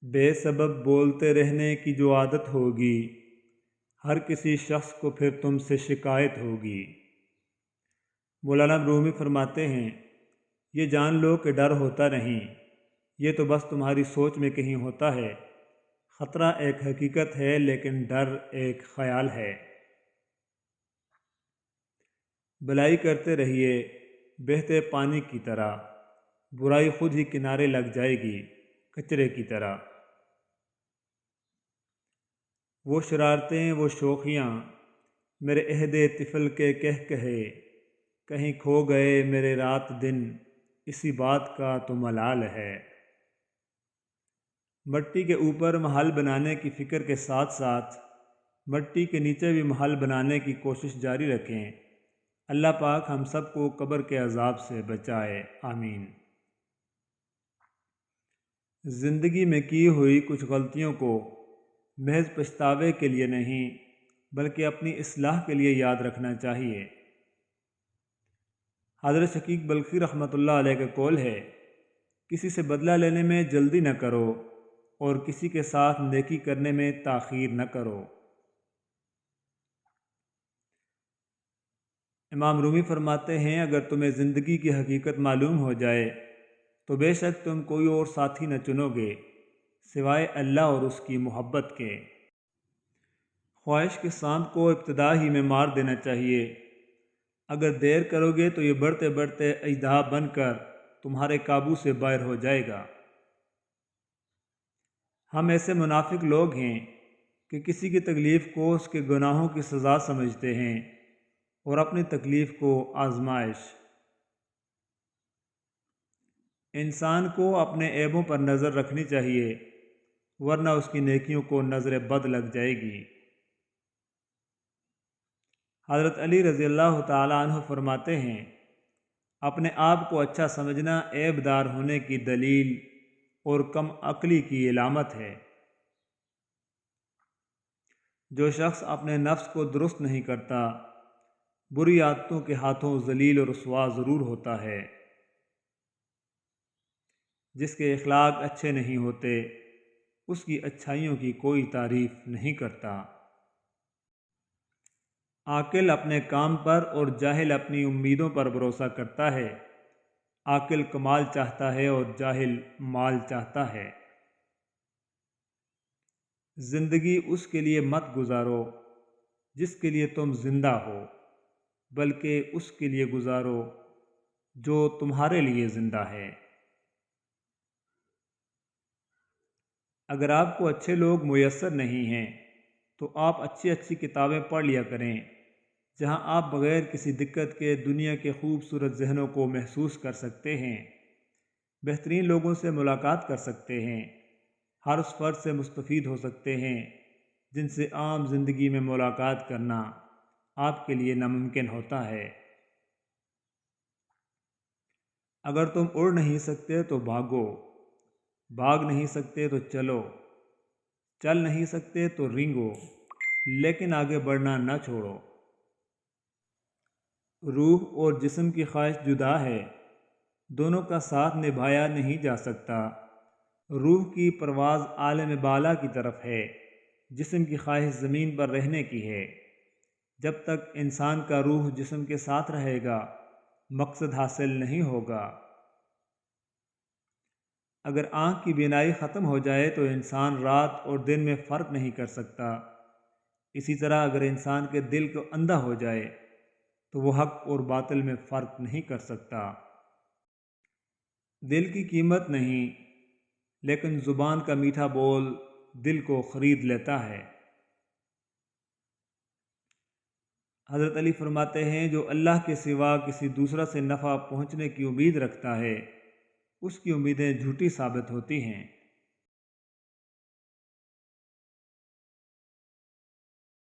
بے سبب بولتے رہنے کی جو عادت ہوگی، ہر کسی شخص کو پھر تم سے شکایت ہوگی۔ مولانا رومی فرماتے ہیں، یہ جان لو کہ ڈر ہوتا نہیں، یہ تو بس تمہاری سوچ میں کہیں ہوتا ہے۔ خطرہ ایک حقیقت ہے لیکن ڈر ایک خیال ہے۔ بھلائی کرتے رہیے بہتے پانی کی طرح، برائی خود ہی کنارے لگ جائے گی کچرے کی طرح۔ وہ شرارتیں وہ شوخیاں میرے عہد طفل کے کہے، کہیں کھو گئے میرے رات دن، اسی بات کا تو ملال ہے۔ مٹی کے اوپر محل بنانے کی فکر کے ساتھ ساتھ مٹی کے نیچے بھی محل بنانے کی کوشش جاری رکھیں۔ اللہ پاک ہم سب کو قبر کے عذاب سے بچائے، آمین۔ زندگی میں کی ہوئی کچھ غلطیوں کو محض پچھتاوے کے لیے نہیں بلکہ اپنی اصلاح کے لیے یاد رکھنا چاہیے۔ حضرت شقیق بلخی رحمۃ اللہ علیہ کا قول ہے، کسی سے بدلہ لینے میں جلدی نہ کرو اور کسی کے ساتھ نیکی کرنے میں تاخیر نہ کرو۔ امام رومی فرماتے ہیں، اگر تمہیں زندگی کی حقیقت معلوم ہو جائے تو بے شک تم کوئی اور ساتھی نہ چنو گے سوائے اللہ اور اس کی محبت کے۔ خواہش کے سانپ کو ابتدا ہی میں مار دینا چاہیے، اگر دیر کرو گے تو یہ بڑھتے بڑھتے اژدہا بن کر تمہارے قابو سے باہر ہو جائے گا۔ ہم ایسے منافق لوگ ہیں کہ کسی کی تکلیف کو اس کے گناہوں کی سزا سمجھتے ہیں اور اپنی تکلیف کو آزمائش۔ انسان کو اپنے عیبوں پر نظر رکھنی چاہیے ورنہ اس کی نیکیوں کو نظر بد لگ جائے گی۔ حضرت علی رضی اللہ تعالیٰ عنہ فرماتے ہیں، اپنے آپ کو اچھا سمجھنا عیب دار ہونے کی دلیل اور کم عقلی کی علامت ہے۔ جو شخص اپنے نفس کو درست نہیں کرتا بری عادتوں کے ہاتھوں ذلیل و رسوا ضرور ہوتا ہے۔ جس کے اخلاق اچھے نہیں ہوتے اس کی اچھائیوں کی کوئی تعریف نہیں کرتا۔ عاقل اپنے کام پر اور جاہل اپنی امیدوں پر بھروسہ کرتا ہے۔ عاقل کمال چاہتا ہے اور جاہل مال چاہتا ہے۔ زندگی اس کے لیے مت گزارو جس کے لیے تم زندہ ہو، بلکہ اس کے لیے گزارو جو تمہارے لیے زندہ ہے۔ اگر آپ کو اچھے لوگ میسر نہیں ہیں تو آپ اچھی اچھی کتابیں پڑھ لیا کریں، جہاں آپ بغیر کسی دقت کے دنیا کے خوبصورت ذہنوں کو محسوس کر سکتے ہیں، بہترین لوگوں سے ملاقات کر سکتے ہیں، ہر اس فرد سے مستفید ہو سکتے ہیں جن سے عام زندگی میں ملاقات کرنا آپ کے لیے ناممکن ہوتا ہے۔ اگر تم اڑ نہیں سکتے تو بھاگو، بھاگ نہیں سکتے تو چلو، چل نہیں سکتے تو رینگو، لیکن آگے بڑھنا نہ چھوڑو۔ روح اور جسم کی خواہش جدا ہے، دونوں کا ساتھ نبھایا نہیں جا سکتا۔ روح کی پرواز عالم بالا کی طرف ہے، جسم کی خواہش زمین پر رہنے کی ہے۔ جب تک انسان کا روح جسم کے ساتھ رہے گا مقصد حاصل نہیں ہوگا۔ اگر آنکھ کی بینائی ختم ہو جائے تو انسان رات اور دن میں فرق نہیں کر سکتا۔ اسی طرح اگر انسان کے دل کو اندھا ہو جائے تو وہ حق اور باطل میں فرق نہیں کر سکتا۔ دل کی قیمت نہیں لیکن زبان کا میٹھا بول دل کو خرید لیتا ہے۔ حضرت علی فرماتے ہیں، جو اللہ کے سوا کسی دوسرا سے نفع پہنچنے کی امید رکھتا ہے اس کی امیدیں جھوٹی ثابت ہوتی ہیں۔